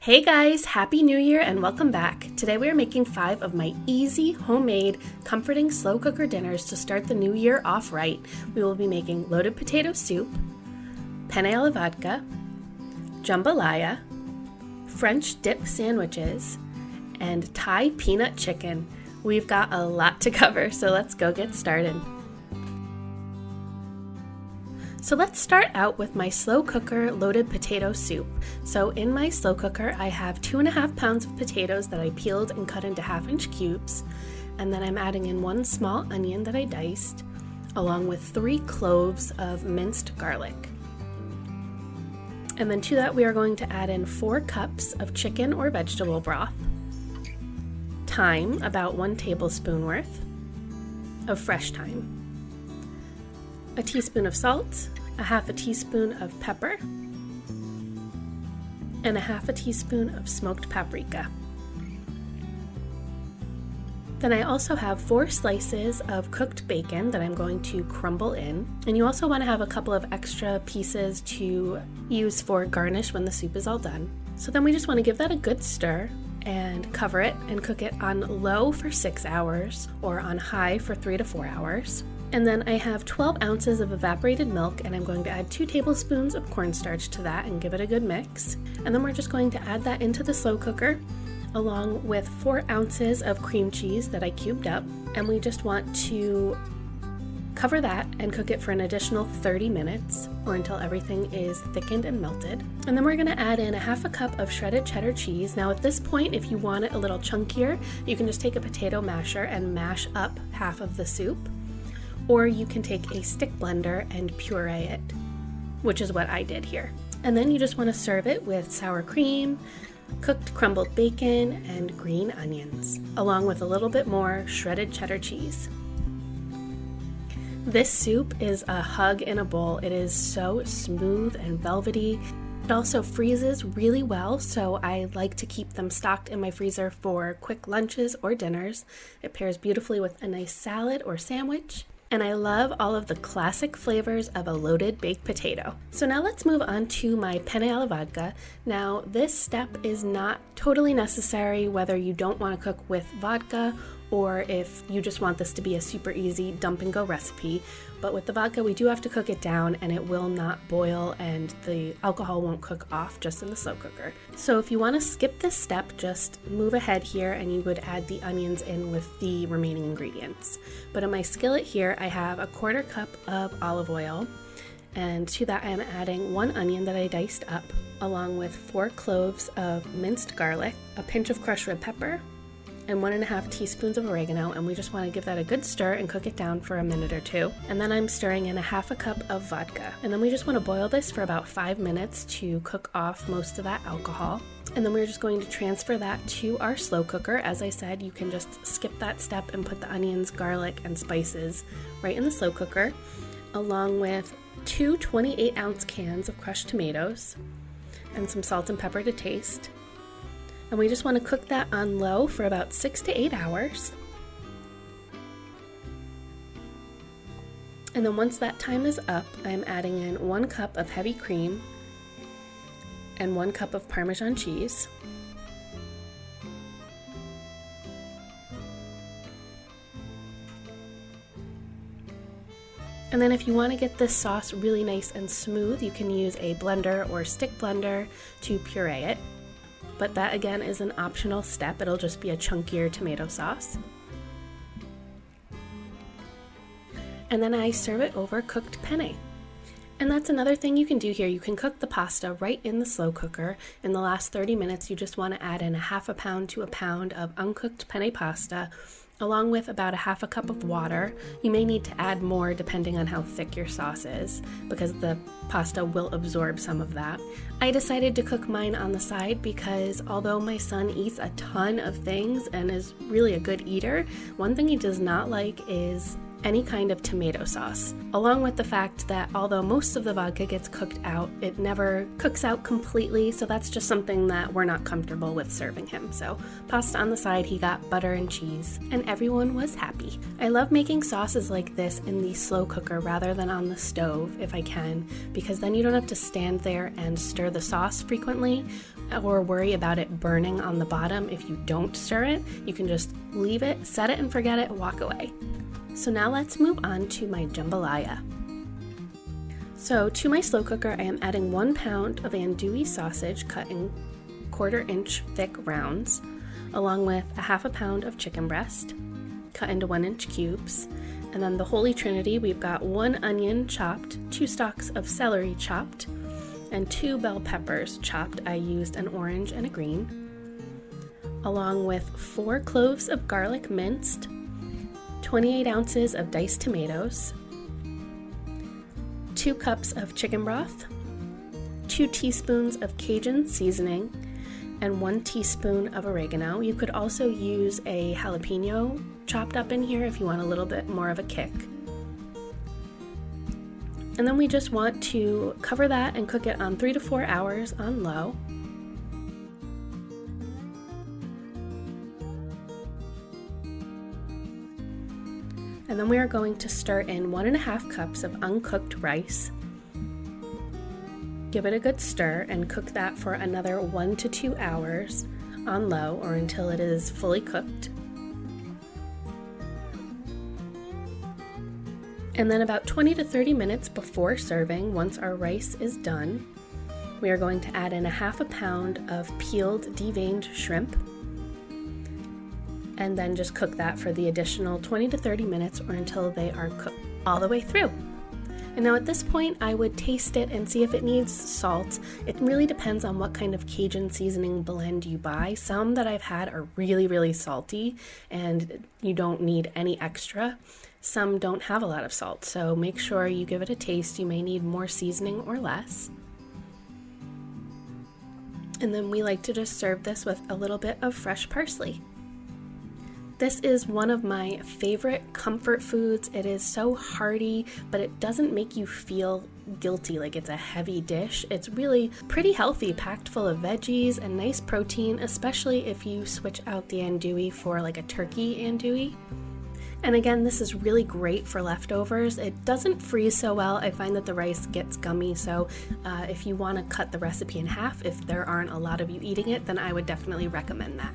Hey guys, Happy New Year and welcome back. Today we are making 5 of my easy, homemade, comforting slow cooker dinners to start the new year off right. We will be making loaded potato soup, penne alla vodka, jambalaya, French dip sandwiches, and Thai peanut chicken. We've got a lot to cover, so let's go get started. So let's start out with my slow cooker loaded potato soup. So in my slow cooker, I have 2.5 pounds of potatoes that I peeled and cut into 1/2-inch cubes. And then I'm adding in 1 small onion that I diced, along with 3 cloves of minced garlic. And then to that, we are going to add in 4 cups of chicken or vegetable broth, thyme, about 1 tablespoon worth of fresh thyme, a teaspoon of salt, a 1/2 teaspoon of pepper, and a 1/2 teaspoon of smoked paprika. Then I also have 4 slices of cooked bacon that I'm going to crumble in. And you also want to have a couple of extra pieces to use for garnish when the soup is all done. So then we just want to give that a good stir and cover it and cook it on low for 6 hours or on high for 3 to 4 hours. And then I have 12 ounces of evaporated milk, and I'm going to add 2 tablespoons of cornstarch to that and give it a good mix. And then we're just going to add that into the slow cooker along with 4 ounces of cream cheese that I cubed up. And we just want to cover that and cook it for an additional 30 minutes or until everything is thickened and melted. And then we're going to add in a 1/2 cup of shredded cheddar cheese. Now at this point, if you want it a little chunkier, you can just take a potato masher and mash up half of the soup. Or you can take a stick blender and puree it, which is what I did here. And then you just want to serve it with sour cream, cooked crumbled bacon, and green onions, along with a little bit more shredded cheddar cheese. This soup is a hug in a bowl. It is so smooth and velvety. It also freezes really well, so I like to keep them stocked in my freezer for quick lunches or dinners. It pairs beautifully with a nice salad or sandwich. And I love all of the classic flavors of a loaded baked potato. So now let's move on to my penne alla vodka. Now this step is not totally necessary whether you don't want to cook with vodka or if you just want this to be a super easy dump and go recipe. But with the vodka, we do have to cook it down and it will not boil and the alcohol won't cook off just in the slow cooker. So if you want to skip this step, just move ahead here and you would add the onions in with the remaining ingredients. But in my skillet here, I have a 1/4 cup of olive oil. And to that, I am adding 1 onion that I diced up, along with 4 cloves of minced garlic, a pinch of crushed red pepper, and 1.5 teaspoons of oregano, and we just want to give that a good stir and cook it down for a minute or 2. And then I'm stirring in a 1/2 cup of vodka. And then we just want to boil this for about 5 minutes to cook off most of that alcohol. And then we're just going to transfer that to our slow cooker. As I said, you can just skip that step and put the onions, garlic, and spices right in the slow cooker, along with 2 28-ounce cans of crushed tomatoes and some salt and pepper to taste. And we just want to cook that on low for about 6 to 8 hours. And then once that time is up, I'm adding in 1 cup of heavy cream and 1 cup of Parmesan cheese. And then if you want to get this sauce really nice and smooth, you can use a blender or stick blender to puree it. But that again is an optional step. It'll just be a chunkier tomato sauce. And then I serve it over cooked penne. And that's another thing you can do here. You can cook the pasta right in the slow cooker. In the last 30 minutes, you just want to add in a 1/2 pound to a pound of uncooked penne pasta, along with about a 1/2 cup of water. You may need to add more depending on how thick your sauce is, because the pasta will absorb some of that. I decided to cook mine on the side because although my son eats a ton of things and is really a good eater, one thing he does not like is any kind of tomato sauce, along with the fact that although most of the vodka gets cooked out, it never cooks out completely, so that's just something that we're not comfortable with serving him. So pasta on the side, he got butter and cheese, and everyone was happy. I love making sauces like this in the slow cooker rather than on the stove if I can, because then you don't have to stand there and stir the sauce frequently, or worry about it burning on the bottom if you don't stir it. You can just leave it, set it and forget it, walk away. So now let's move on to my jambalaya. So to my slow cooker, I am adding 1 pound of andouille sausage cut in 1/4 inch thick rounds, along with a 1/2 pound of chicken breast cut into 1 inch cubes. And then the holy trinity, we've got 1 onion chopped, 2 stalks of celery chopped, and 2 bell peppers chopped. I used an orange and a green, along with 4 cloves of garlic minced, 28 ounces of diced tomatoes, 2 cups of chicken broth, 2 teaspoons of Cajun seasoning, and 1 teaspoon of oregano. You could also use a jalapeno chopped up in here if you want a little bit more of a kick. And then we just want to cover that and cook it on 3 to 4 hours on low. And then we are going to stir in 1.5 cups of uncooked rice. Give it a good stir and cook that for another 1 to 2 hours on low or until it is fully cooked. And then about 20 to 30 minutes before serving, once our rice is done, we are going to add in a 1/2 pound of peeled deveined shrimp, and then just cook that for the additional 20 to 30 minutes or until they are cooked all the way through. And now at this point, I would taste it and see if it needs salt. It really depends on what kind of Cajun seasoning blend you buy. Some that I've had are really, really salty and you don't need any extra. Some don't have a lot of salt, so make sure you give it a taste. You may need more seasoning or less. And then we like to just serve this with a little bit of fresh parsley. This is one of my favorite comfort foods. It is so hearty, but it doesn't make you feel guilty like it's a heavy dish. It's really pretty healthy, packed full of veggies and nice protein, especially if you switch out the andouille for like a turkey andouille. And again, this is really great for leftovers. It doesn't freeze so well. I find that the rice gets gummy, so if you want to cut the recipe in half, if there aren't a lot of you eating it, then I would definitely recommend that.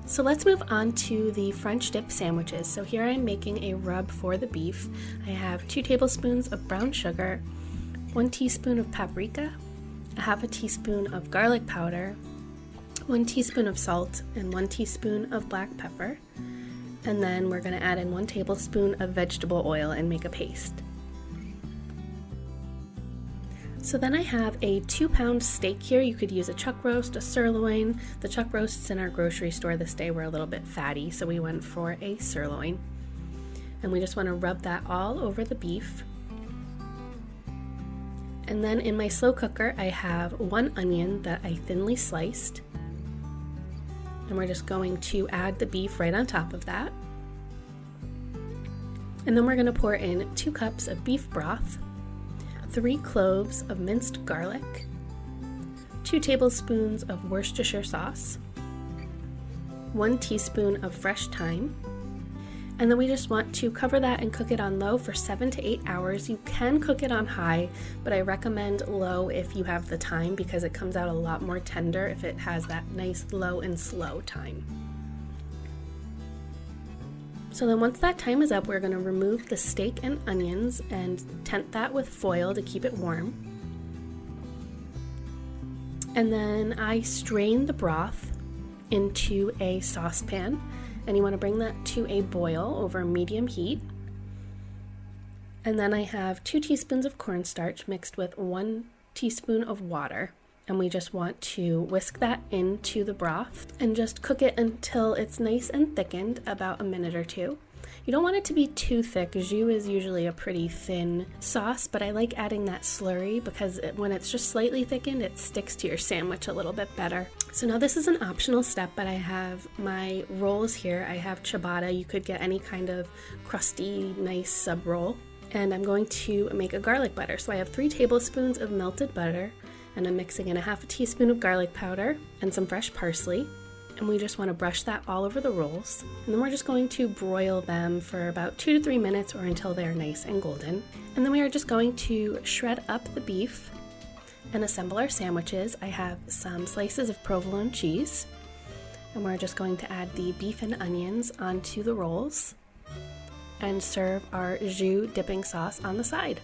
So let's move on to the French dip sandwiches. So here I'm making a rub for the beef. I have 2 tablespoons of brown sugar, 1 teaspoon of paprika, a 1/2 teaspoon of garlic powder, 1 teaspoon of salt, and 1 teaspoon of black pepper. And then we're going to add in 1 tablespoon of vegetable oil and make a paste. So then I have a 2-pound steak here. You could use a chuck roast, a sirloin. The chuck roasts in our grocery store this day were a little bit fatty, so we went for a sirloin. And we just want to rub that all over the beef. And then in my slow cooker, I have 1 onion that I thinly sliced. And we're just going to add the beef right on top of that. And then we're going to pour in 2 cups of beef broth, 3 cloves of minced garlic, 2 tablespoons of Worcestershire sauce, 1 teaspoon of fresh thyme, and then we just want to cover that and cook it on low for 7 to 8 hours. You can cook it on high, but I recommend low if you have the time because it comes out a lot more tender if it has that nice low and slow time. So then once that time is up, we're going to remove the steak and onions and tent that with foil to keep it warm. And then I strain the broth into a saucepan, and you want to bring that to a boil over medium heat. And then I have 2 teaspoons of cornstarch mixed with 1 teaspoon of water. And we just want to whisk that into the broth and just cook it until it's nice and thickened, about a minute or 2. You don't want it to be too thick. Jus is usually a pretty thin sauce, but I like adding that slurry because when it's just slightly thickened, it sticks to your sandwich a little bit better. So now this is an optional step, but I have my rolls here. I have ciabatta. You could get any kind of crusty, nice sub roll. And I'm going to make a garlic butter. So I have 3 tablespoons of melted butter, and I'm mixing in a 1/2 teaspoon of garlic powder and some fresh parsley. And we just want to brush that all over the rolls. And then we're just going to broil them for about 2 to 3 minutes or until they're nice and golden. And then we are just going to shred up the beef and assemble our sandwiches, I have some slices of provolone cheese, and we're just going to add the beef and onions onto the rolls and serve our jus dipping sauce on the side.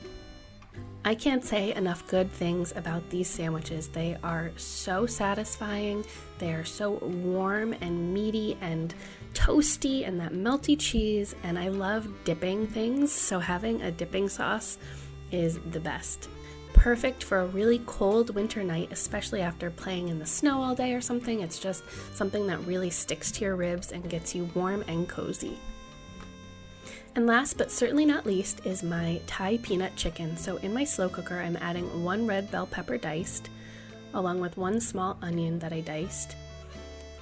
I can't say enough good things about these sandwiches. They are so satisfying, they are so warm and meaty and toasty, and that melty cheese, and I love dipping things, so having a dipping sauce is the best. Perfect for a really cold winter night, especially after playing in the snow all day or something. It's just something that really sticks to your ribs and gets you warm and cozy. And last but certainly not least is my Thai peanut chicken. So in my slow cooker, I'm adding 1 red bell pepper diced, along with 1 small onion that I diced,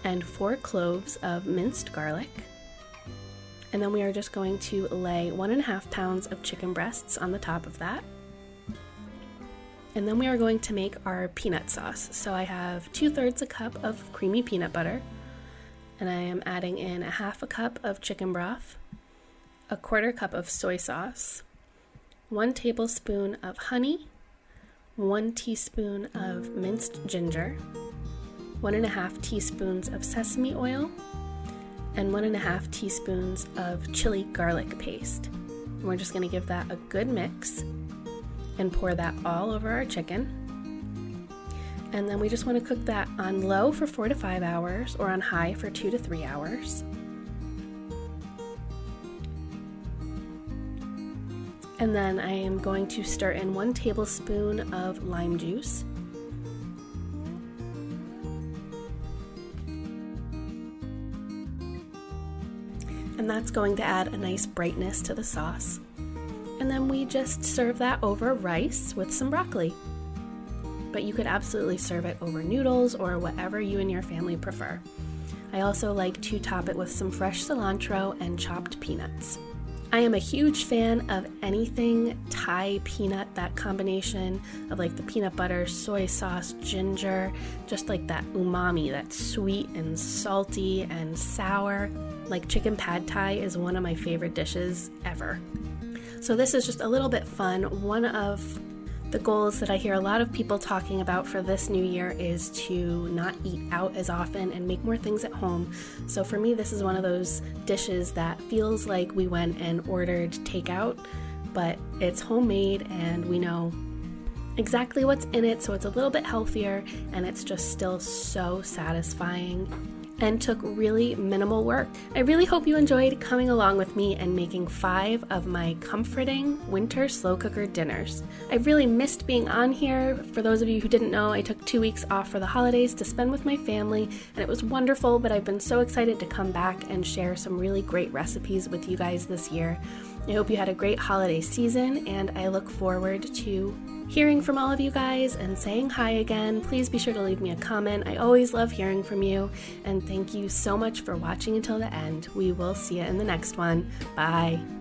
and 4 cloves of minced garlic. And then we are just going to lay 1.5 pounds of chicken breasts on the top of that. And then we are going to make our peanut sauce. So I have 2/3 a cup of creamy peanut butter, and I am adding in 1/2 cup of chicken broth, 1/4 cup of soy sauce, 1 tablespoon of honey, 1 teaspoon of minced ginger, 1.5 teaspoons of sesame oil, and 1.5 teaspoons of chili garlic paste. And we're just going to give that a good mix and pour that all over our chicken. And then we just want to cook that on low for 4 to 5 hours or on high for 2 to 3 hours. And then I am going to stir in 1 tablespoon of lime juice. And that's going to add a nice brightness to the sauce. And then we just serve that over rice with some broccoli. But you could absolutely serve it over noodles or whatever you and your family prefer. I also like to top it with some fresh cilantro and chopped peanuts. I am a huge fan of anything Thai peanut, that combination of like the peanut butter, soy sauce, ginger, just like that umami, that's sweet and salty and sour. Like chicken pad Thai is one of my favorite dishes ever. So this is just a little bit fun. One of the goals that I hear a lot of people talking about for this new year is to not eat out as often and make more things at home. So for me, this is one of those dishes that feels like we went and ordered takeout, but it's homemade and we know exactly what's in it, so it's a little bit healthier and it's just still so satisfying and took really minimal work. I really hope you enjoyed coming along with me and making 5 of my comforting winter slow cooker dinners. I really missed being on here. For those of you who didn't know, I took 2 weeks off for the holidays to spend with my family, and it was wonderful, but I've been so excited to come back and share some really great recipes with you guys this year. I hope you had a great holiday season, and I look forward to hearing from all of you guys and saying hi again. Please be sure to leave me a comment. I always love hearing from you, and thank you so much for watching until the end. We will see you in the next one. Bye.